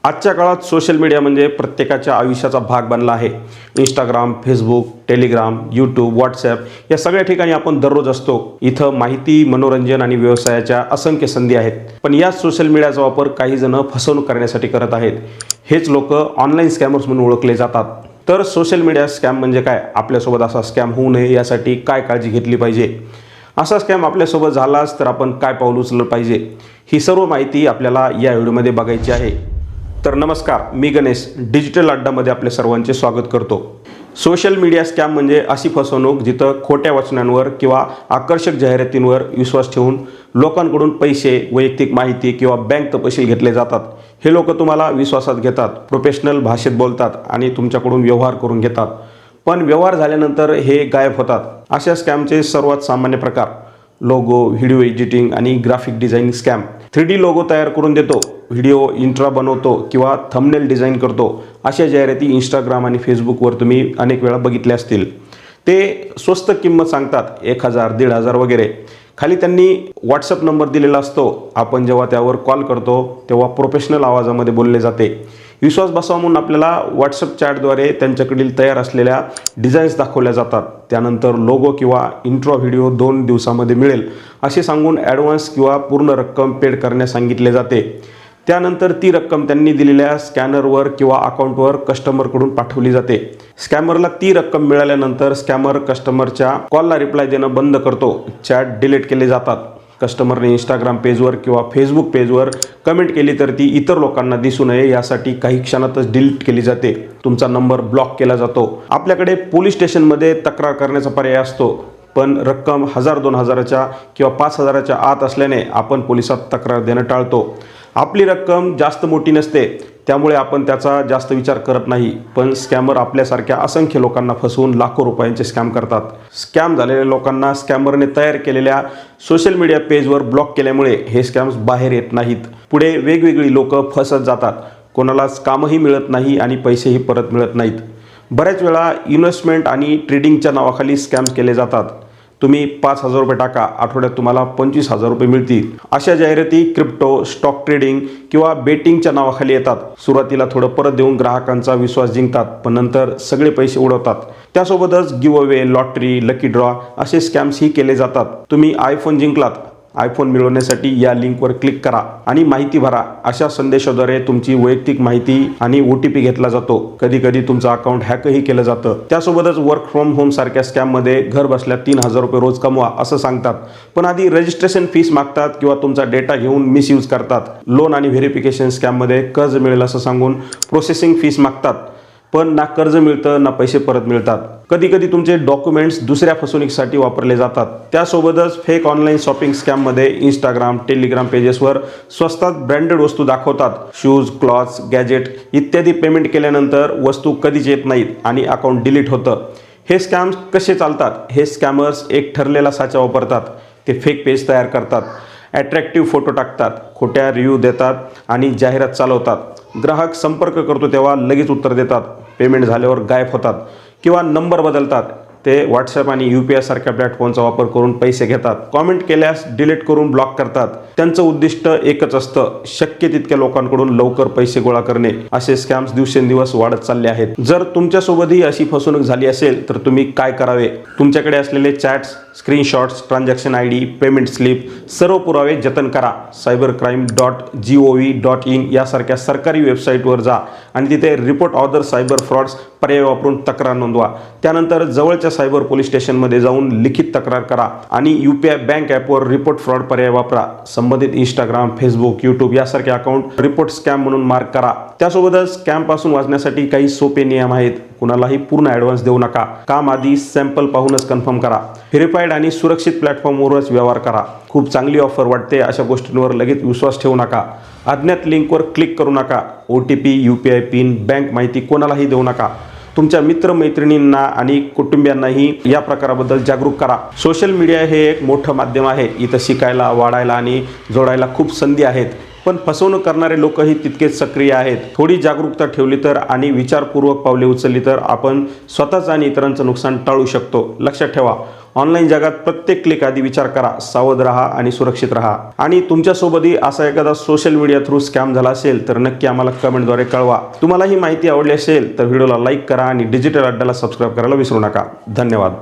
आजच्या काळात social media म्हणजे प्रत्येकाच्या आयुष्याचा भाग बनला आहे। Instagram, Facebook, Telegram, YouTube, WhatsApp या सगळ्या ठिकाणी आपण दररोज असतो। इथं माहिती, मनोरंजन आणि व्यवसायाच्या असंख्य संधी आहेत। पण या सोशल मीडियाचा वापर काही जण फसवणूक करण्यासाठी करत आहेत। हेच लोक ऑनलाईन स्कॅमर्स म्हणून ओळखले जातात। तर सोशल मीडिया स्कॅम म्हणजे काय, आपल्यासोबत असा स्कॅम होऊ नये यासाठी काय काळजी घेतली पाहिजे, असा स्कॅम आपल्यासोबत झालाच तर आपण काय पाऊल उचललं पाहिजे, ही सर्व माहिती आपल्याला या व्हिडिओमध्ये बघायची आहे। तर नमस्कार, मी गणेश डिजिटल अड्डामध्ये आपले सर्वांचे स्वागत करतो। सोशल मीडिया स्कॅम म्हणजे अशी फसवणूक जिथं खोट्या वचनांवर किंवा आकर्षक जाहिरातींवर विश्वास ठेवून लोकांकडून पैसे, वैयक्तिक माहिती किंवा बँक तपशील घेतले जातात। हे लोक तुम्हाला विश्वासात घेतात, प्रोफेशनल भाषेत बोलतात आणि तुमच्याकडून व्यवहार करून घेतात, पण व्यवहार झाल्यानंतर हे गायब होतात। अशा स्कॅमचे सर्वात सामान्य प्रकार लोगो, व्हिडिओ एडिटिंग आणि graphic design scam. 3D logo तयार करून देतो, व्हिडिओ इंट्रा बनवतो किंवा थंबनेल डिझाईन करतो। अशा जाहिराती इंस्टाग्राम आणि फेसबुकवर तुम्ही अनेक वेळा बघितल्या असतील। ते स्वस्त किंमत सांगतात, 1000, 1500 वगैरे। खाली त्यांनी व्हॉट्सअप नंबर दिलेला असतो। आपण जेव्हा त्यावर कॉल करतो तेव्हा प्रोफेशनल आवाजामध्ये बोलले जाते। विश्वास बसावा म्हणून आपल्याला व्हॉट्सअप चॅटद्वारे त्यांच्याकडील तयार असलेल्या डिझाईन्स दाखवल्या जातात। त्यानंतर लोगो किंवा इंट्रो व्हिडिओ 2 दिवसामध्ये मिळेल असे सांगून ॲडव्हान्स किंवा पूर्ण रक्कम पेड करण्यास सांगितले जाते। त्यानंतर ती रक्कम त्यांनी दिलेल्या स्कॅनरवर किंवा अकाउंटवर कस्टमरकडून पाठवली जाते। स्कॅमरला ती रक्कम मिळाल्यानंतर स्कॅमर कस्टमरच्या कॉलला रिप्लाय देणं बंद करतो। चॅट डिलीट केले जातात। कस्टमरने इंस्टाग्राम पेजवर किंवा फेसबुक पेजवर कमेंट केली तर ती इतर लोकांना दिसू नये यासाठी काही क्षणातच डिलीट केली जाते। तुमचा नंबर ब्लॉक केला जातो। आपल्याकडे पोलीस स्टेशनमध्ये तक्रार करण्याचा पर्याय असतो, पण रक्कम 1000-2000च्या किंवा 5000च्या आत असल्याने आपण पोलिसात तक्रार देणं टाळतो। आपली रक्कम जास्त मोठी नसते, त्यामुळे आपण त्याचा जास्त विचार करत नाही, पण स्कॅमर आपल्यासारख्या असंख्य लोकांना फसवून लाखो रुपयांचे स्कॅम करतात। स्कॅम झालेल्या लोकांना स्कॅमरने तयार केलेल्या सोशल मीडिया पेजवर ब्लॉक केल्यामुळे हे स्कॅम्स बाहेर येत नाहीत। पुढे वेगवेगळी लोक फसत जातात, कोणालाच कामही मिळत नाही आणि पैसेही परत मिळत नाहीत। बऱ्याच वेळा इन्व्हेस्टमेंट आणि ट्रेडिंगच्या नावाखाली स्कॅम्स केले जातात। तुम्ही 5000 रुपये टाका, आठवड्यात तुम्हाला 25000 रुपये मिळतील। अशा जाहिराती क्रिप्टो, स्टॉक ट्रेडिंग किंवा बेटिंगच्या नावाखाली येतात। सुरुवातीला थोडं परत देऊन ग्राहकांचा विश्वास जिंकतात, पण नंतर सगळे पैसे उडवतात। त्यासोबतच give away, lottery, lucky draw असे स्कॅम्सही केले जातात। तुम्ही आयफोन जिंकलात, आयफोन मिळवण्यासाठी या लिंकवर क्लिक करा आणि माहिती भरा, अशा संदेशाद्वारे तुमची वैयक्तिक माहिती आणि OTP घेतला जातो। कधी कधी तुमचं अकाउंट हॅकही केलं जातं। त्यासोबतच वर्क फ्रॉम होम सारख्या स्कॅममध्ये घर बसल्या 3000 रुपये रोज कमवा असं सांगतात, पण आधी रजिस्ट्रेशन फीस मागतात किंवा तुमचा डेटा घेऊन मिसयूज करतात। लोन आणि व्हेरिफिकेशन स्कॅममध्ये कर्ज मिळेल असं सांगून प्रोसेसिंग फीस मागतात, पण ना कर्ज मिळतं ना पैसे परत मिळतात। कधी कधी तुमचे डॉक्युमेंट्स दुसऱ्या फसवणुकीसाठी वापरले जातात। त्यासोबतच फेक ऑनलाईन शॉपिंग स्कॅममध्ये इंस्टाग्राम, टेलिग्राम पेजेसवर स्वस्तात ब्रँडेड वस्तू दाखवतात। शूज, क्लॉथ्स, गॅजेट इत्यादी पेमेंट केल्यानंतर वस्तू कधीच येत नाहीत आणि अकाउंट डिलीट होतं। हे स्कॅम्स कसे चालतात? हे स्कॅमर्स एक ठरलेला साचा वापरतात। ते फेक पेज तयार करतात, अट्रॅक्टिव्ह फोटो टाकतात, खोट्या रिव्ह्यू देतात आणि जाहिरात चालवतात। ग्राहक संपर्क करतो तेव्हा लगेच उत्तर देतात, पेमेंट झाल्यावर गायब होतात किंवा नंबर बदलतात। ते व्हॉट्सॲप आणि UPI सारख्या प्लॅटफॉर्मचा वापर करून पैसे घेतात। कॉमेंट केल्यास डिलीट करून ब्लॉक करतात। त्यांचं उद्दिष्ट एकच असतं, शक्य तितक्या लोकांकडून लवकर पैसे गोळा करणे। असे स्कॅम्स दिवसेंदिवस वाढत चालले आहेत। जर तुमच्यासोबतही अशी फसवणूक झाली असेल तर तुम्ही काय करावे? तुमच्याकडे असलेले chats, screenshots, transaction ID, payment slip सर्व पुरावे जतन करा। cybercrime.gov.in यासारख्या सरकारी वेबसाईटवर जा आणि तिथे रिपोर्ट ऑदर सायबर फ्रॉड्स पर्याय वापरून तक्रार नोंदवा। त्यानंतर जवळच्या सायबर पोलीस स्टेशनमध्ये जाऊन लिखित तक्रार करा आणि UPI बँक ॲपवर रिपोर्ट फ्रॉड पर्याय वापरा। संबंधित इंस्टाग्राम, फेसबुक, यूट्यूब यासारखे अकाउंट रिपोर्ट स्कॅम म्हणून मार्क करा। त्यासोबतच स्कॅमपासून वाचण्यासाठी काही सोपे नियम आहेत। कुणालाही पूर्ण ॲडव्हान्स देऊ नका। काम आधी सॅम्पल पाहूनच कन्फर्म करा। व्हेरीफाईड आणि सुरक्षित प्लॅटफॉर्मवरच व्यवहार करा। खूप चांगली ऑफर वाटते अशा गोष्टींवर लगेच विश्वास ठेवू नका। अज्ञात लिंकवर क्लिक करू नका। OTP, UPI पिन, बँक माहिती कोणालाही देऊ नका। तुमच्या मित्रमैत्रिणींना आणि कुटुंबियांनाही या प्रकाराबद्दल जागरूक करा। सोशल मीडिया हे एक मोठं माध्यम आहे। इथं शिकायला, वाढायला आणि जोडायला खूप संधी आहेत, पण फसवणूक करणारे लोकही तितकेच सक्रिय आहेत। थोडी जागरूकता ठेवली तर आणि विचारपूर्वक पावले उचलली तर आपण स्वतःच आणि इतरांचं नुकसान टाळू शकतो। लक्षात ठेवा, ऑनलाईन जगात प्रत्येक क्लिक आधी विचार करा, सावध राहा आणि सुरक्षित राहा. आणि तुमच्यासोबतही असा एखादा सोशल मीडिया थ्रू स्कॅम झाला असेल तर नक्की आम्हाला कमेंटद्वारे कळवा. तुम्हाला ही माहिती आवडली असेल तर व्हिडिओला लाईक करा आणि डिजिटल अड्डाला सबस्क्राईब करायला विसरू नका. धन्यवाद.